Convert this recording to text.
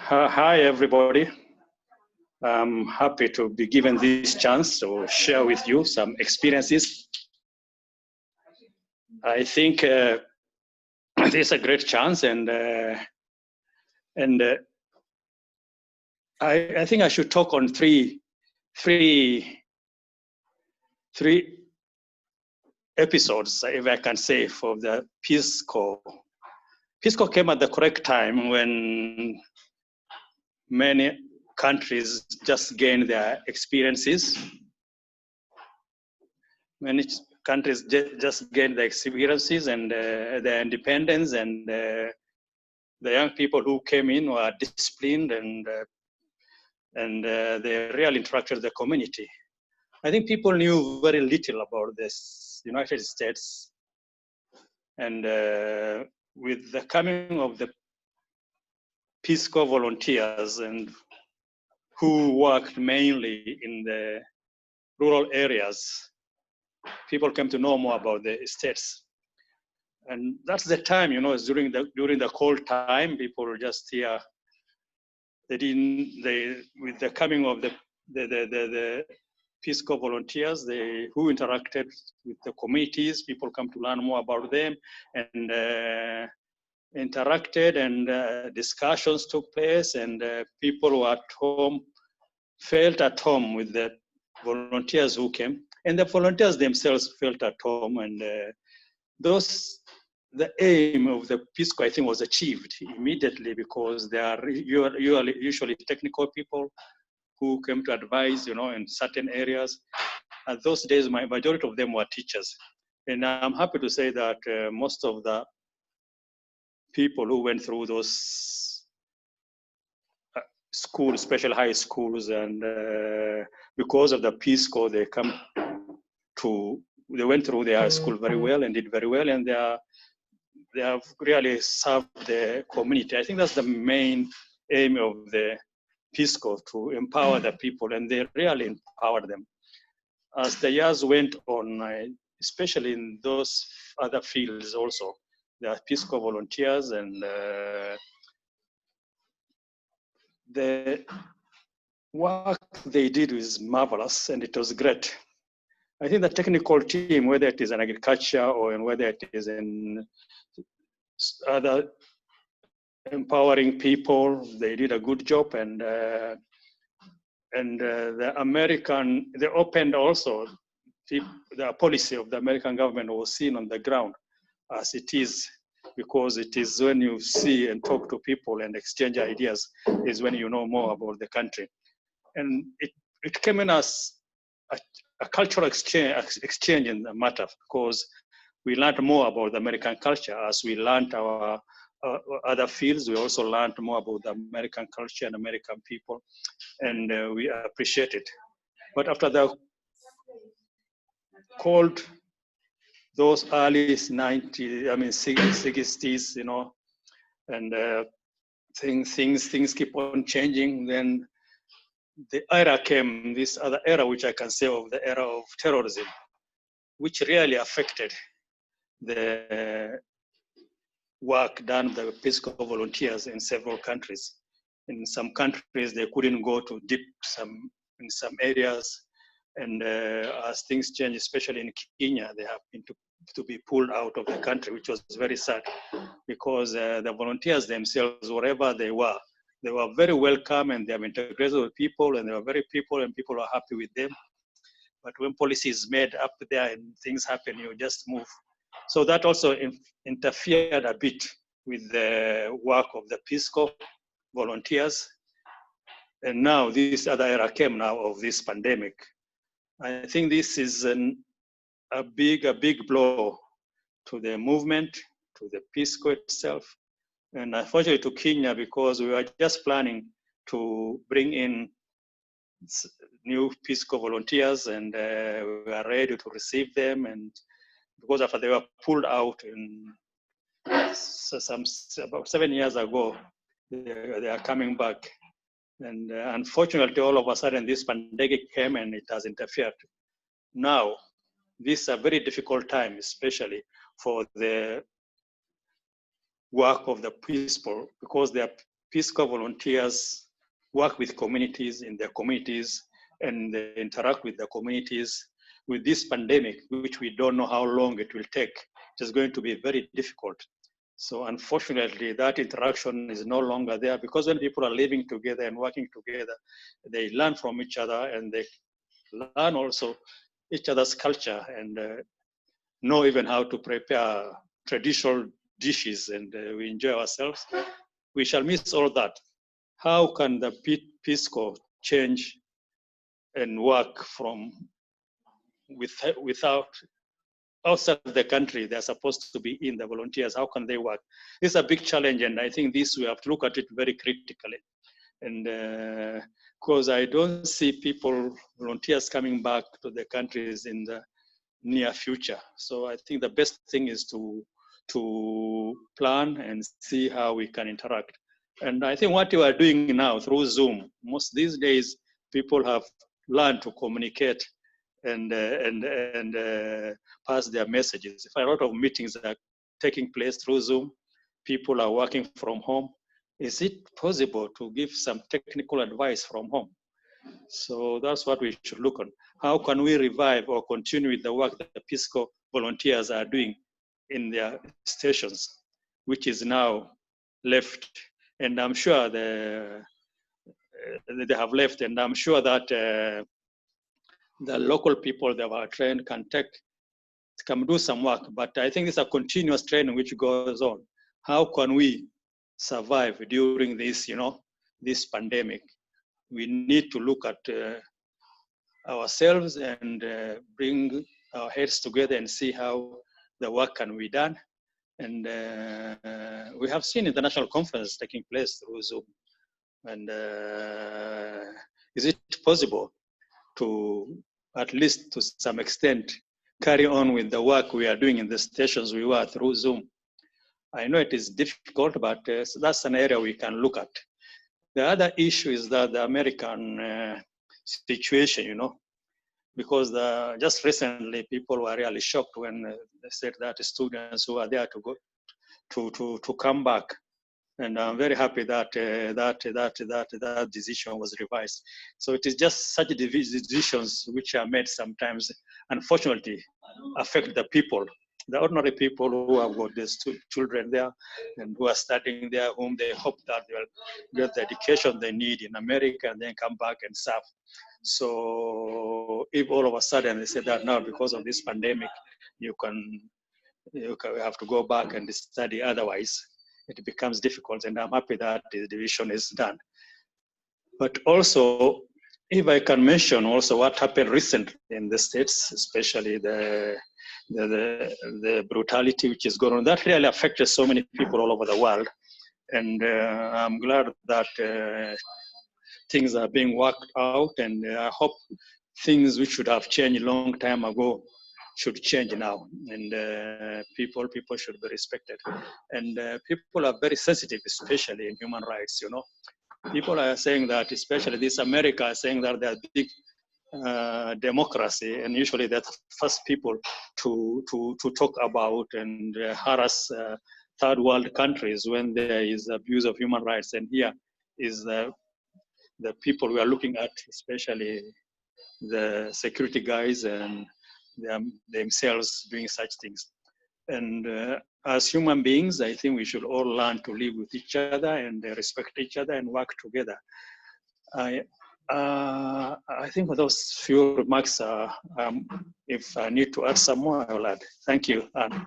Hi, everybody. I'm happy to be given this chance to share with you some experiences. I think this is a great chance, and I think I should talk on three episodes, if I can say, for the Peace Corps. Peace Corps came at the correct time when many countries just gained their experiences. Many countries just gained the experiences and their independence, and the young people who came in were disciplined and they really interacted with the community. I think people knew very little about this United States, and with the coming of the Peace Corps volunteers and who worked mainly in the rural areas, people came to know more about the states. And that's the time, during the cold time, people were just here. With the coming of the Peace Corps volunteers, who interacted with the communities, people come to learn more about them, and interacted, and discussions took place, and people who were at home felt at home with the volunteers who came, and the volunteers themselves felt at home, and the aim of the Peace Corps, I think, was achieved immediately, because they are usually technical people who came to advise, in certain areas. At those days, my majority of them were teachers. And I'm happy to say that most of the people who went through those schools, special high schools, and because of the Peace Corps, they went through their school very well and did very well, and they have really served the community. I think that's the main aim of the Peace Corps, to empower the people, and they really empowered them. As the years went on, especially in those other fields also, there are Peace Corps volunteers, and the work they did was marvelous, and it was great. I think the technical team, whether it is in agriculture or whether it is in other empowering people, they did a good job, and they opened also the policy of the American government was seen on the ground as it is, because it is when you see and talk to people and exchange ideas is when you know more about the country. And it came in as a cultural exchange in the matter, because we learned more about the American culture as we learned our other fields. We also learned more about the American culture and American people, and we appreciate it. But after the cold, those early 60s, and things keep on changing. Then the era came, this other era, which I can say of the era of terrorism, which really affected the work done by the Peace Corps volunteers in several countries. In some countries, they couldn't go to deep in some areas. And as things change, especially in Kenya, they have been to be pulled out of the country, which was very sad, because the volunteers themselves, wherever they were very welcome, and they have integrated with people, and they were very people, and people are happy with them. But when policy is made up there and things happen, you just move. So that also interfered a bit with the work of the Peace Corps volunteers. And now this other era came now of this pandemic. I think this is a big blow to the movement, to the Peace Corps itself, and unfortunately to Kenya, because we were just planning to bring in new Peace Corps volunteers, and we are ready to receive them. And because after they were pulled out about 7 years ago, they are coming back. And unfortunately, all of a sudden, this pandemic came and it has interfered. Now, this is a very difficult time, especially for the work of the Peace Corps, because there are Peace Corps volunteers work with communities in their communities, and they interact with the communities. With this pandemic, which we don't know how long it will take, it is going to be very difficult. So unfortunately, that interaction is no longer there, because when people are living together and working together, they learn from each other, and they learn also each other's culture, and know even how to prepare traditional dishes, and we enjoy ourselves. We shall miss all that. How can the Peace Corps change and work from without outside the country? They're supposed to be in, the volunteers. How can they work? This is a big challenge, and I think this we have to look at it very critically. And because I don't see volunteers coming back to the countries in the near future. So I think the best thing is to plan and see how we can interact. And I think what you are doing now through Zoom, most these days, people have learned to communicate and pass their messages. If a lot of meetings are taking place through Zoom, people are working from home. Is it possible to give some technical advice from home? So that's what we should look on. How can we revive or continue with the work that the Peace Corps volunteers are doing in their stations, which is now left? And I'm sure they have left, and I'm sure that the local people that are trained can do some work. But I think it's a continuous training which goes on. How can we survive during this, this pandemic? We need to look at ourselves and bring our heads together and see how the work can be done. And we have seen international conferences taking place through Zoom. And is it possible to, at least to some extent, carry on with the work we are doing in the stations we were through Zoom? I know it is difficult, but that's an area we can look at. The other issue is that the American situation, because just recently people were really shocked when they said that students who are there to go to come back, and I'm very happy that that decision was revised. So it is just such decisions which are made sometimes, unfortunately, affect the people, the ordinary people who have got these children there and who are studying there, whom they hope that they'll get the education they need in America and then come back and serve. So if all of a sudden they say that now because of this pandemic, you have to go back and study otherwise, it becomes difficult. And I'm happy that the division is done. But also, if I can mention also what happened recently in the States, especially the brutality which is going on, that really affected so many people all over the world. And I'm glad that things are being worked out, and I hope things which should have changed a long time ago should change now, and people should be respected. And people are very sensitive, especially in human rights. People are saying that, especially this America, are saying that they're big democracy, and usually they're the first people to talk about and harass third world countries when there is abuse of human rights. And here is the people we are looking at, especially the security guys and themselves doing such things. And as human beings, I think we should all learn to live with each other and respect each other and work together. I think with those few remarks, if I need to add some more, I will add. Thank you, Anne.